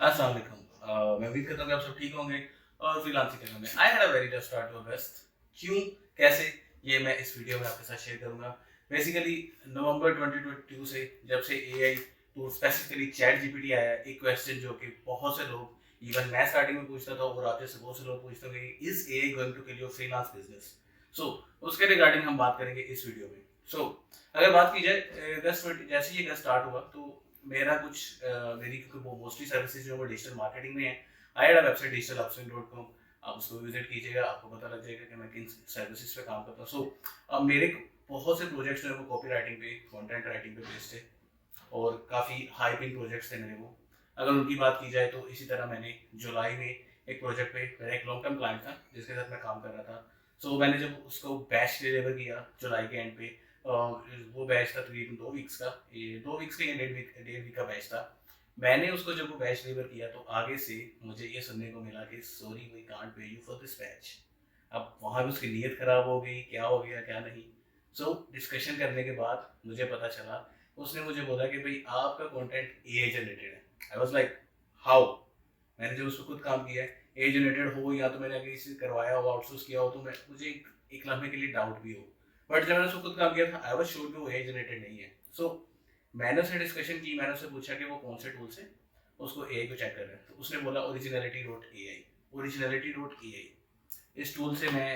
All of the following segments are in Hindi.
अस्सलाम वालेकुम। मैं उम्मीद करता हूँ कि आप सब ठीक होंगे और फ्रीलांसिंग करने में I had a very tough start to best. क्यों, कैसे, ये मैं इस वीडियो में आपके साथ शेयर करूंगा। बेसिकली नवंबर 2022 से जब से AI tool specifically chat GPT आया है, एक क्वेश्चन जो कि बहुत से लोग, इवन मैं स्टार्टिंग में पूछता था और आपसे बहुत से लोग पूछते होंगे, is AI going to kill your freelance business? So उसके रिगार्डिंग हम बात करेंगे इस वीडियो में। सो अगर बात की जाए जैसे ये स्टार्ट हुआ तो मेरा मेरी क्योंकि वो मोस्टली सर्विसेज जो वो डिजिटल मार्केटिंग में है। आई हैड अ वेबसाइट digitalupswing.com। आप उसको विजिट कीजिएगा, आपको पता लग जाएगा कि मैं किन सर्विसेज पे काम करता हूँ। अब मेरे बहुत से प्रोजेक्ट्स जो है वो कॉपी राइटिंग पे, कंटेंट राइटिंग पे बेस्ड थे और काफ़ी हाई पिंग प्रोजेक्ट्स थे मेरे वो। अगर उनकी बात की जाए तो इसी तरह मैंने जुलाई में एक प्रोजेक्ट पे, मेरा एक लॉन्ग टर्म क्लाइंट था जिसके साथ मैं काम कर रहा था। मैंने जब उसको बैच डिलीवर किया जुलाई के एंड पे, वो बैच था तकरीबन 2 वीक्स का, ये 2 वीक्स का या 1.5 वीक का बैच था। मैंने उसको जब वो बैच डिलीवर किया तो आगे से मुझे ये सुनने को मिला कि sorry we can't pay you for this batch. अब वहाँ भी उसकी नीयत खराब हो गई, क्या हो गया क्या नहीं। डिस्कशन करने के बाद मुझे पता चला, उसने मुझे बोला कि भाई आपका कंटेंट एआई जनरेटेड है। I was like how? मैंने जो उसको खुद काम किया है, एआई जनरेटेड हो या तो मैंने किसी से करवाया हो, आउटसोर्स किया हो, तो मैं मुझे एक लम्हे के लिए डाउट भी हो। बट जब मैंने उसको खुद काम किया था आई वाज श्योर कि वो एआई जनरेटेड नहीं है। मैंने उससे डिस्कशन की, मैंने उससे पूछा कि वो कौन से टूल से उसको एआई को चेक कर रहा है। तो उसने बोला originality dot A I. Originality dot A I, इस टूल से मैं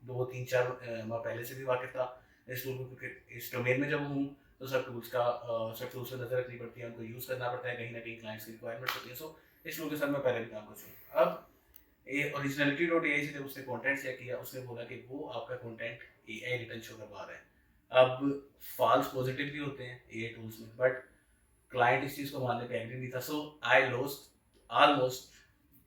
2 3 4 माह पहले से भी वाकिफ था इस टूल को, क्योंकि इस डोमेन में जब हूँ तो सब टूल्स पर नजर रखनी पड़ती है, उनको यूज़ करना पड़ता है, कहीं ना कहीं क्लाइंट्स की रिक्वायरमेंट होती है। इस टूल के साथ मैं पहले भी काम कर चुका हूँ। अब ये ओरिजिनलिटी डॉट ए से जब उसने कंटेंट चेक किया, उसने बोला कि वो आपका कंटेंट एआई रिटर्न शो करवा रहा है। अब फॉल्स पॉजिटिव भी होते हैं एआई टूल्स में, बट क्लाइंट इस चीज़ को मानने पे एग्री नहीं था। I lost almost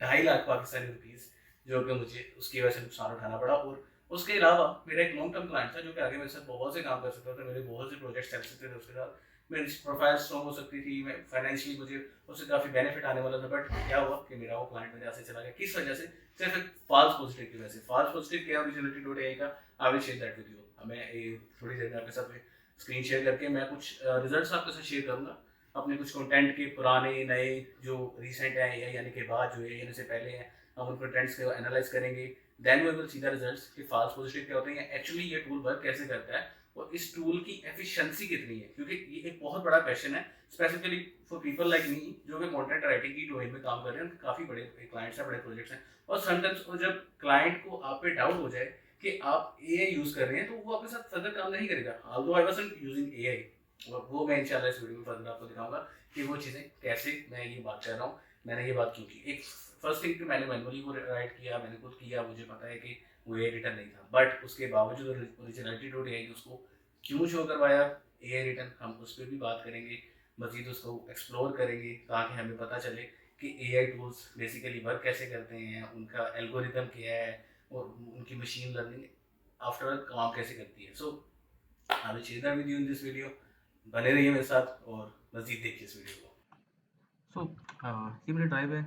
2.5 lakh Pakistani rupees, जो कि मुझे उसकी वजह से नुकसान उठाना पड़ा। और उसके अलावा मेरा एक लॉन्ग टर्म क्लाइंट था जो कि आगे मेरे साथ बहुत से काम कर सकता था, मेरे बहुत से प्रोजेक्ट्स चल सकते थे उसके साथ, मेरी प्रोफाइल स्ट्रॉन्ग हो सकती थी, मैं फाइनेंशियली मुझे उससे काफ़ी बेनिफिट आने वाला था। बट क्या हुआ कि मेरा वो क्लाइंट मेरे यहाँ से चला गया। किस वजह से? सिर्फ एक फॉल्स पॉजिटिव की वजह से। फॉल्स पॉजिटिव क्या, ओरिजिनलिटी डॉट एआई का, I will share that with you. मैं थोड़ी देर में आपके साथ स्क्रीन शेयर करके मैं कुछ रिजल्ट्स आपके साथ शेयर करूंगा अपने कुछ कंटेंट के, पुराने नए जो रिसेंट है या यानी के बाद जो है यानी से पहले हैं, हम उन कंटेंट्स को एनालाइज करेंगे। Then we will see the results कि फॉल्स पॉजिटिव क्या होते हैं, एक्चुअली ये टूल वर्क कैसे करता है और इस टूल की एफिशिएंसी कितनी है, क्योंकि ये एक बहुत बड़ा क्वेश्चन है specifically for people like me जो कि कंटेंट राइटिंग की डोमेन में काम कर रहे हैं। काफी बड़े क्लाइंट्स हैं, बड़े प्रोजेक्ट्स हैं। और समटाइम्स और जब क्लाइंट को आप पे डाउट हो जाए कि आप एआई यूज कर रहे हैं, तो वो आपके साथ फर्दर काम नहीं करेगा। Although I wasn't using AI, और वो मैं इंशाल्लाह इस वीडियो में फर्दर आपको दिखाऊंगा कि वो चीज़ें कैसे मैं ये बात कर रहा हूँ, मैंने ये बात क्यों की। एक फर्स्ट थिंग कि मैंने मैनुअली वो राइट किया, मैंने खुद किया, मुझे पता है कि वो ए रिटर्न नहीं था, बट उसके बावजूद ओरिजिनलिटी डॉट ए उसको क्यों शो करवाया ए रिटर्न, हम उस पर भी बात करेंगे, मजीद उसको एक्सप्लोर करेंगे ताकि हमें पता चले कि एआई टूल्स बेसिकली वर्क कैसे करते हैं, उनका एल्गोरिदम क्या है और उनकी मशीन लर्निंग आफ्टर ऑल काम कैसे करती है। I will share that with you in this video. बने रहिए मेरे साथ और मजीद देखिए इस वीडियो को। सो ये मेरी ड्राइव है,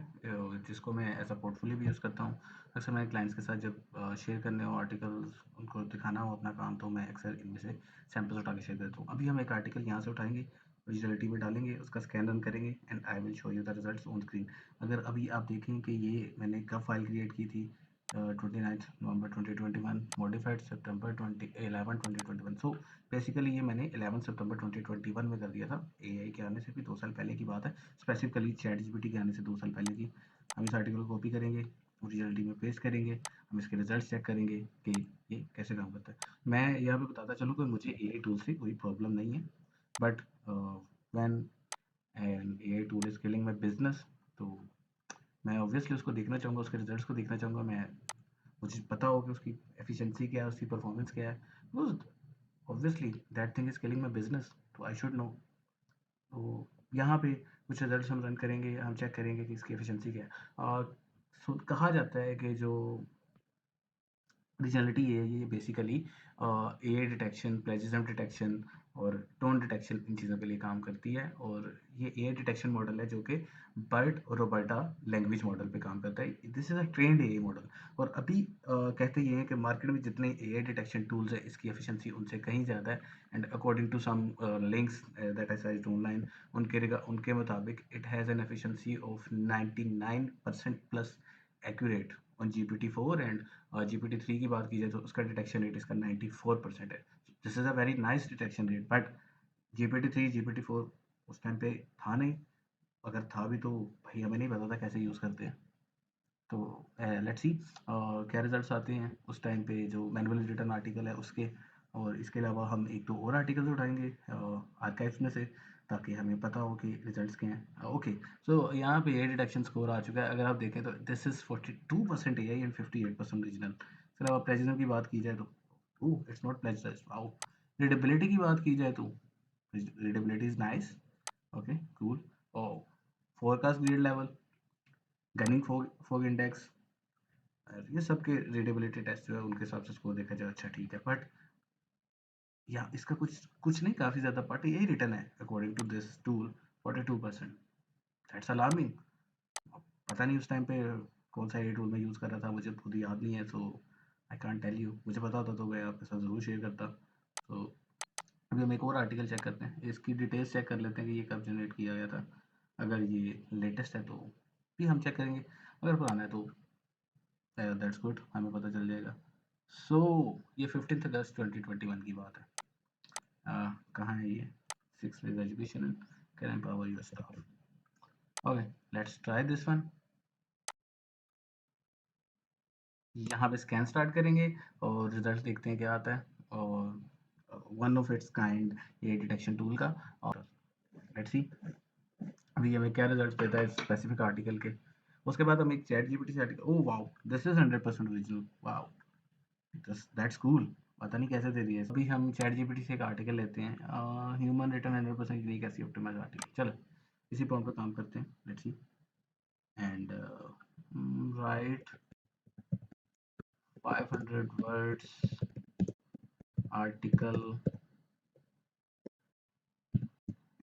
जिसको मैं एज अ पोर्टफोलियो भी यूज़ करता हूँ। अक्सर मेरे क्लाइंट्स के साथ जब शेयर करने हो आर्टिकल्स, उनको दिखाना हो अपना काम, तो मैं अक्सर इनमें से सैम्पल्स उठा के शेयर करता हूँ। अभी हम एक आर्टिकल यहाँ से उठाएंगे, विजुअलिटी में डालेंगे, उसका स्कैन रन करेंगे and I will show you the results on screen. अगर अभी आप देखें कि ये मैंने कब फाइल क्रिएट की थी, 29 नवंबर 2021, मॉडिफाइड सितंबर 2021। सो बेसिकली ये मैंने 11 सितंबर 2021 में कर दिया था। एआई के आने से भी 2 साल पहले की बात है, स्पेसिफिकली चैट जीपीटी के आने से 2 साल पहले की। हम इस आर्टिकल को कॉपी करेंगे, ओरिजिनलिटी में पेस्ट करेंगे, हम इसके रिजल्ट चेक करेंगे कि ये कैसे काम करता है। मैं यहाँ पे बताता चलूँ कि मुझे एआई टूल से कोई प्रॉब्लम नहीं है, but when an AI tool is killing my business, तो मैं ऑब्वियसली उसको देखना चाहूँगा, उसके रिजल्ट्स को देखना चाहूँगा। मैं मुझे पता हो कि उसकी एफिशिएंसी क्या है, उसकी परफॉर्मेंस क्या है, because obviously that thing is killing my business, तो आई शुड नो। तो यहाँ पे कुछ रिजल्ट्स हम रन करेंगे, हम चेक करेंगे कि इसकी एफिशिएंसी क्या है। और सो कहा जाता है कि जो ओरिजिनलिटी है ये बेसिकली एआई डिटेक्शन, प्लेजिज्म डिटेक्शन और टोन डिटेक्शन इन चीज़ों के लिए काम करती है। और ये एआई डिटेक्शन मॉडल है जो कि बर्ड और रोबर्टा लैंग्वेज मॉडल पे काम करता है। This is a trend AI model. और अभी कहते ये हैं कि मार्केट में जितने एआई डिटेक्शन टूल्स हैं इसकी एफिशिएंसी उनसे कहीं ज़्यादा है। And according to some links that I searched online, उनके मुताबिक it has an efficiency of 99% plus accurate on GPT-4। And GPT-3 की बात की जाए तो उसका डिटेक्शन रेट इसका 94% है। This is a very nice detection rate. But GPT-3 GPT-4 उस टाइम पे था नहीं। अगर था भी तो भाई हमें नहीं पता था कैसे यूज़ करते हैं। तो लेट्स सी क्या रिजल्ट्स आते हैं उस टाइम पे जो मैनुअली रिटन आर्टिकल है उसके। और इसके अलावा हम एक दो और आर्टिकल्स उठाएंगे आर्काइव्स में से, ताकि हमें पता हो कि रिजल्ट्स क्या हैं। ओके, सो यहाँ पे ए डिटेक्शन स्कोर आ चुका है। अगर आप देखें तो this is 42% A I and 58% regional. इसके अलावा प्लेजरिज्म की बात की जाए तो it's not plagiarous. Wow. Readability की बात की जाए तो readability is nice. Okay, cool. और forecast grade level, Gunning fog index, ये सब के रीडेबिलिटी टेस्ट जो है उनके हिसाब से स्कोर देखा जाए अच्छा ठीक है। बट या इसका कुछ कुछ नहीं, काफ़ी ज़्यादा पार्ट यही रिटर्न है according to this tool 42%। That's alarming. पता नहीं उस टाइम पे कौन सा ये टूल मैं यूज़ कर रहा था, मुझे खुद याद नहीं है। सो आई कांट टेल यू। मुझे पता होता तो मैं आपके साथ ज़रूर शेयर करता। तो अभी हम एक और आर्टिकल चेक करते हैं, इसकी डिटेल्स चेक कर लेते हैं कि ये कब जनरेट किया गया था। अगर ये लेटेस्ट है तो भी हम चेक करेंगे, अगर पुराना है तो दैट्स गुड, हमें पता चल जाएगा। सो ये 15 अगस्त 2021 की बात है। कहाँ है ये? 6 ways education can empower your staff. Okay, let's try this one. यहाँ पे स्कैन स्टार्ट करेंगे और रिजल्ट देखते हैं क्या आता है। और वन ऑफ इट्स काइंड ये डिटेक्शन टूल का। और लेट्स सी अभी हमें क्या रिजल्ट देता है स्पेसिफिक आर्टिकल के। उसके बाद हम एक चैट जीपीटी से article, oh wow, this is 100% original. Wow, that's cool. पता नहीं कैसे दे दिया है। अभी हम चैट जीपीटी से एक आर्टिकल लेते हैं, ह्यूमन रिटर्न 100% यूनिक ऐसी ऑप्टिमाइज आर्टिकल। चलो इसी प्रॉम्प्ट पे काम करते हैं। Let's see and right 500 words article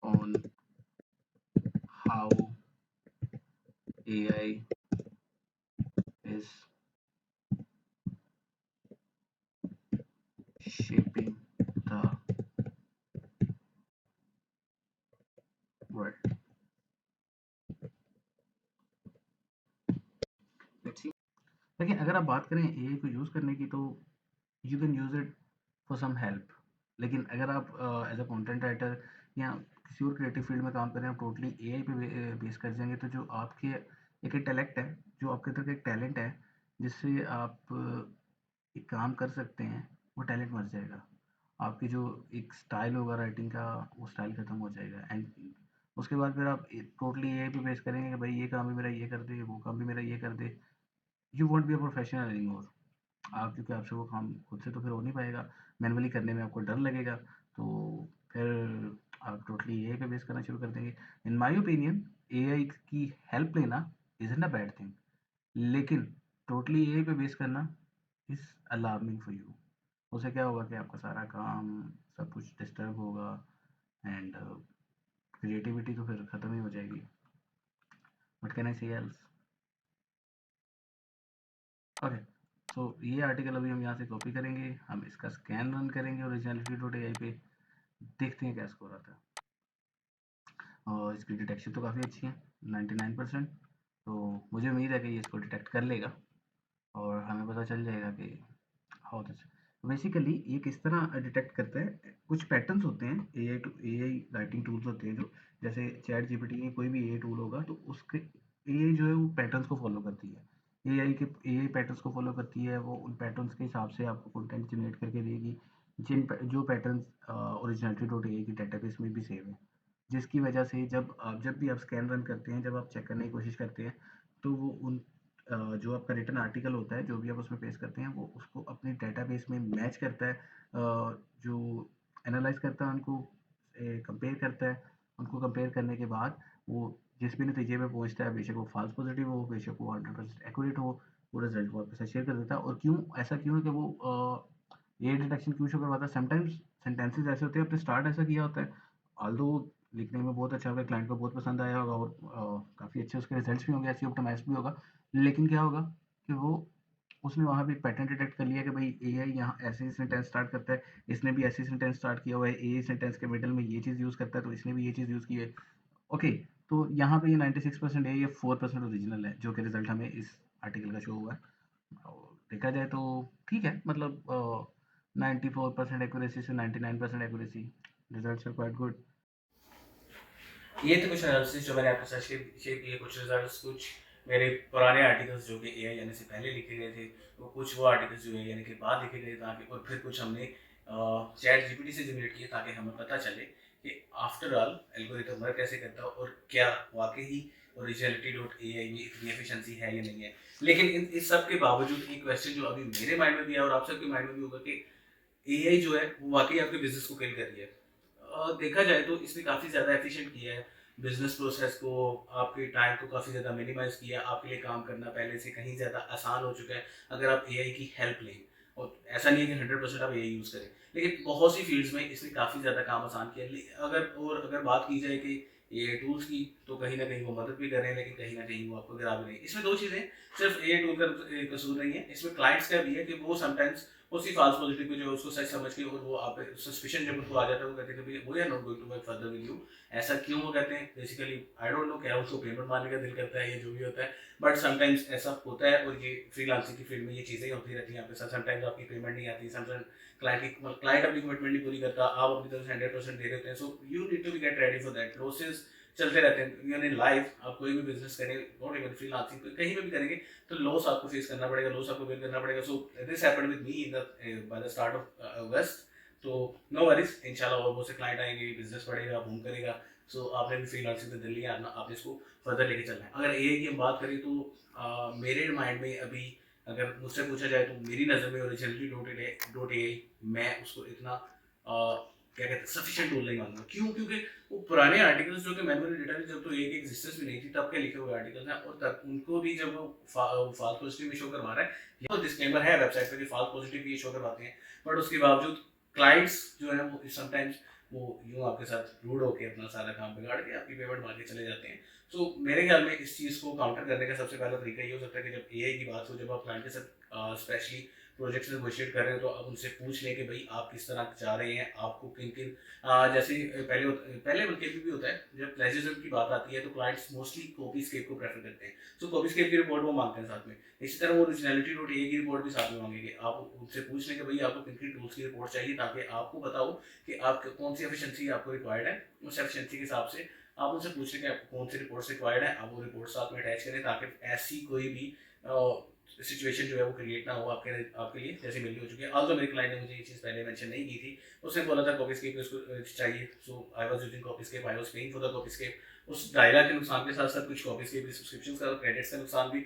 on how AI is shaping the world. Let's see. देखिए, अगर आप बात करें एआई को यूज़ करने की तो you can use it for some help. लेकिन अगर आप एज अ कंटेंट राइटर या किसी और क्रिएटिव फील्ड में काम कर रहे हैं, आप टोटली एआई पे बेस कर जाएंगे तो जो आपके एक इंटेलेक्ट है, जो आपके अंदर एक टैलेंट है जिससे आप एक काम कर सकते हैं, वो टैलेंट मर जाएगा। आपकी जो एक स्टाइल होगा राइटिंग का, वो स्टाइल खत्म हो जाएगा। एंड उसके बाद फिर आप टोटली एआई पे बेस करेंगे कि भाई ये काम भी मेरा ये कर दे, वो काम भी मेरा ये कर दे। You want be a professional any more. आप, क्योंकि आपसे वो काम खुद से तो फिर हो नहीं पाएगा, मैनुअली करने में आपको डर लगेगा। तो फिर आप टोटली एआई पे बेस करना शुरू कर देंगे। इन माय ओपिनियन एआई की हेल्प लेना इज़न्ट अ बैड थिंग, लेकिन टोटली एआई पे बेस करना इज़ अलार्मिंग फॉर यू। उससे क्या होगा कि आपका सारा काम सब कुछ डिस्टर्ब होगा। एंड क्रिएटिविटी तो फिर ख़त्म ही हो जाएगी। व्हाट कैन आई से एल्स? ओके, सो ये आर्टिकल अभी हम यहाँ से कॉपी करेंगे, हम इसका स्कैन रन करेंगे ओरिजिनलिटी डॉट एआई पे, देखते हैं क्या स्कोर आता है। और इसकी डिटेक्शन तो काफ़ी अच्छी है, 99%। तो मुझे उम्मीद है कि ये इसको डिटेक्ट कर लेगा और हमें पता चल जाएगा कि हाउ दिस। बेसिकली ये किस तरह डिटेक्ट करता है, कुछ पैटर्न्स होते हैं एआई राइटिंग टूल्स होते हैं जो, जैसे चैट जीपीटी की कोई भी एआई टूल होगा तो उसके एआई जो है वो पैटर्न्स को फॉलो करती है। एआई पैटर्न्स को फॉलो करती है, वो उन पैटर्न्स के हिसाब से आपको कंटेंट जनरेट करके देगी, जो पैटर्न्स ओरिजिनलिटी डॉट एआई की डेटाबेस में भी सेव है। जिसकी वजह से जब भी आप स्कैन रन करते हैं, जब आप चेक करने की कोशिश करते हैं, तो वो जो आपका रिटन आर्टिकल होता है, जो भी आप उसमें पेश करते हैं, वो उसको अपने डेटाबेस में मैच करता है। जो एनालाइज करता है उनको, कंपेयर करता है। उनको कंपेयर करने के बाद वो जिस भी नतीजे पे पहुंचता है, बेशक वो फॉल्स पॉजिटिव हो, बेशक वो 100% एक्यूरेट हो, वो रिजल्ट वो आपके साथ शेयर कर देता है। और क्यों ऐसा क्यों है कि वो ये डिटेक्शन क्यों शो करवाता है? समटाइम्स सेंटेंसेस ऐसे होते हैं, आपने स्टार्ट ऐसा किया होता है, ऑल्दो लिखने में बहुत अच्छा होगा, क्लाइंट को बहुत पसंद आया होगा और काफ़ी अच्छे उसके रिजल्ट्स भी होंगे, एसईओ ऑप्टिमाइज़ भी होगा। लेकिन क्या होगा कि वो उसने वहाँ पे एक पैटर्न डिटेक्ट कर लिया कि भाई एआई यहाँ ऐसे ही सेंटेंस स्टार्ट करता है, इसने भी ऐसे ही सेंटेंस स्टार्ट किया हुआ है, एआई सेंटेंस के मिडल में ये चीज़ यूज़ करता है, तो इसने भी ये चीज़ यूज़ की है। ओके, तो यहाँ पे ये 96% है, ये 4% ओरिजिनल है, जो कि रिजल्ट हमें इस आर्टिकल का शो हुआ है। और देखा जाए तो ठीक है, मतलब 94% एक्यूरेसी से 99% accuracy, results are quite good. ये तो कुछ एनालिसिस जो मैंने आपके साथ शेयर किए, कुछ रिजल्ट्स, कुछ मेरे पुराने आर्टिकल्स जो कि एआई आने से पहले लिखे गए थे, वो कुछ वो आर्टिकल्स जो एआई आने के बाद लिखे गए, ताकि और फिर कुछ हमने चैट जीपीटी से जनरेट किए ताकि हमें पता चले कि आफ्टर ऑल एल्गोरिथम वर्क कैसे करता है और क्या वाकई ओरिजिनलिटी डॉट एआई में इतनी एफिशिएंसी है या नहीं है। लेकिन इस सब के बावजूद एक क्वेश्चन जो अभी मेरे माइंड में भी है और आप सबके माइंड में भी होगा कि एआई जो है वो वाकई आपके बिजनेस को किल कर रही है। देखा जाए तो इसने काफ़ी ज़्यादा एफिशिएंट किया है बिजनेस प्रोसेस को, आपके टाइम को काफ़ी ज़्यादा मिनिमाइज किया, आपके लिए काम करना पहले से कहीं ज़्यादा आसान हो चुका है अगर आप एआई की हेल्प लें। और ऐसा नहीं है कि 100% आप एआई यूज़ करें, लेकिन बहुत सी फील्ड्स में इसने काफ़ी ज़्यादा काम आसान किया अगर बात की जाए कि ए टूल्स की, तो कहीं ना कहीं वो मदद भी कर रहे हैं, लेकिन कहीं ना कहीं वो आपको गिरा भी नहीं। इसमें दो चीज़ें, सिर्फ ए टूल का कसूर नहीं है, इसमें क्लाइंट्स का भी है कि वो समटाइम्स उसी फॉल्स पॉजिटिव को जो उसको सच समझ के, और वो आप सस्पिशन जब उनको आ जाता है, वो कहते हैं कि we are not going to work further with you. ऐसा क्यों वो कहते हैं, बेसिकली आई डोंट नो, क्या उसको पेमेंट मारने का दिल करता है या जो भी होता है, बट समटाइम्स ऐसा होता है। और ये फ्रीलांसिंग की फील्ड में ये चीज़ें होती रहती हैं आपके साथ। समटाइम्स आपकी पेमेंट नहीं आती, समटाइम्स क्लाइंट अपनी कमिटमेंट नहीं पूरी करता, आप अपनी तरफ से 100% दे देते हैं। So you need to be get ready for that. Losses चलते रहते हैं इवन इन लाइफ। आप कोई भी बिजनेस करें, नॉट इवन फ्रीलांसिंग, कहीं पे भी करेंगे तो लॉस आपको फेस करना पड़ेगा, लॉस आपको बेयर करना पड़ेगा। So this happened with me in the by the start of अगस्त। तो नो वरीज, इंशाल्लाह और बहुत से क्लाइंट आएंगे, बिजनेस बढ़ेगा, बूम करेगा। सो आपने भी फ्रीलांसिंग से दिल्ली आना, आपने इसको फर्दर लेके चलना है। अगर एआई की हम बात करें तो मेरे माइंड में अभी, अगर मुझसे पूछा जाए तो मेरी नज़र में ओरिजिनलिटी डॉट ए मैं उसको इतना क्या कहते हैं सफिशिएंट टूल नहीं मानूंगा। क्यों? क्योंकि वो पुराने आर्टिकल्स जो कि मैनुअली डेटा जब तो एक एग्जिस्टेंस भी नहीं थी तब के लिखे हुए आर्टिकल्स हैं, और तब उनको भी जब वो फॉल्स पॉजिटिव भी शो करवा रहा है, ये तो डिस्क्लेमर है वेबसाइट पे कि फॉल्स पॉजिटिव भी शो करवाते हैं, बट उसके बावजूद क्लाइंट्स जो है वो समटाइम्स वो यूँ आपके साथ रूड होकर अपना सारा काम बिगाड़ के आपकी पेमेंट मार के चले जाते हैं। सो मेरे ख्याल में इस चीज़ को काउंटर करने का सबसे पहला तरीका ये हो सकता है कि जब एआई की बात हो, जब आप क्लाइंट के साथ स्पेशली प्रोजेक्ट नेगोशिएट कर रहे हो, तो आप उनसे पूछ लें कि भाई आप किस तरह चाह रहे हैं, आपको किन किन जैसे पहले बल्कि अभी भी होता है, जब प्लेजरिज्म की बात आती है तो क्लाइंट्स मोस्टली कॉपी स्केप को प्रेफर करते हैं। सो कॉपी स्केप की रिपोर्ट वो मांगते हैं साथ में। इसी तरह वो ओरिजिनलिटी डॉट ए की रिपोर्ट भी साथ में मांगेंगे। आप उनसे पूछ लें कि भाई आपको किन किन टूल्स की रिपोर्ट चाहिए, ताकि आपको पता हो कि आप कौन सी एफिशिएंसी आपको रिक्वायर्ड है। उस एफिशिएंसी के हिसाब से आप उनसे पूछ लें कि आपको कौन सी रिपोर्ट्स रिक्वायर्ड है, आप वो रिपोर्ट साथ में अटैच करें, ताकि ऐसी कोई भी सिचुएशन जो है वो क्रिएट ना हो आपके लिए, जैसे मेरी हो चुकी है। ऑल्दो मेरे क्लाइंट ने मुझे ये चीज़ पहले मेंशन नहीं की थी, उसने बोला था कॉपीस्केप उसको चाहिए, so I was using Copyscape, I was paying for the Copyscape. उस डायरा के नुकसान के साथ साथ कुछ कॉपीस्केप की सब्सक्रिप्शन का, क्रेडिट्स का नुकसान भी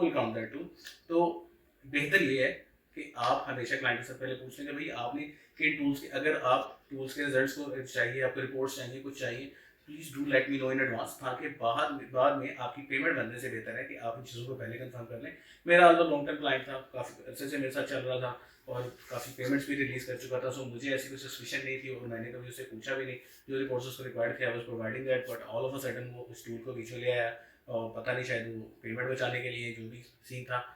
विल काउंट दैट टू। तो बेहतर ये है कि आप हमेशा क्लाइंट के साथ पहले पूछ लें कि भाई आपने किन टूल्स के, अगर आप टूल्स के रिजल्ट्स को चाहिए, आपको रिपोर्ट्स चाहिए, कुछ चाहिए, please do let me know in advance, ताकि बाद में आपकी पेमेंट बनने से बेहतर है कि आप इन चीज़ों को पहले कंफर्म कर लें। मेरा मतलब लॉन्ग टर्म क्लाइंट था, काफ़ी अच्छे से मेरे साथ चल रहा था और काफ़ी पेमेंट्स भी रिलीज़ कर चुका था। सो मुझे ऐसी कोई सस्पिशन नहीं थी और मैंने कभी उससे पूछा भी नहीं। जो रिपोर्ट्स उसको रिक्वायर्ड थे I was providing that, but all of a sudden वो उस टूल को बीच में ले आया, और पता नहीं शायद वो पेमेंट बचाने के लिए, जो भी सीन था,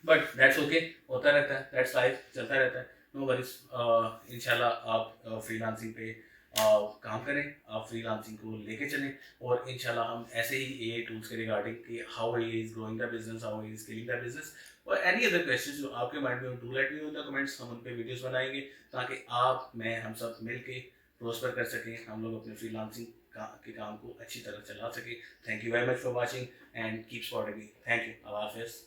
बट दैट्स ओके, होता रहता है, दैट्स लाइफ, चलता रहता है, नो वरीज। इंशाल्लाह आप फ्रीलांसिंग पे काम करें, आप फ्रीलांसिंग को लेके चलें, और इंशाल्लाह हम ऐसे ही एआई टूल्स के रिगार्डिंग कि how AI is growing the business, how AI is scaling the business, और एनी अदर क्वेश्चंस जो आपके माइंड में हो, do let me know in the comments. हम उन पे वीडियोस बनाएंगे ताकि आप, मैं, हम सब मिल के प्रोस्पर कर सकें, हम लोग अपने फ्रीलांसिंग के काम को अच्छी तरह चला सकें। Thank you very much for watching and keep supporting me. Thank you, अल्लाह हाफिज़।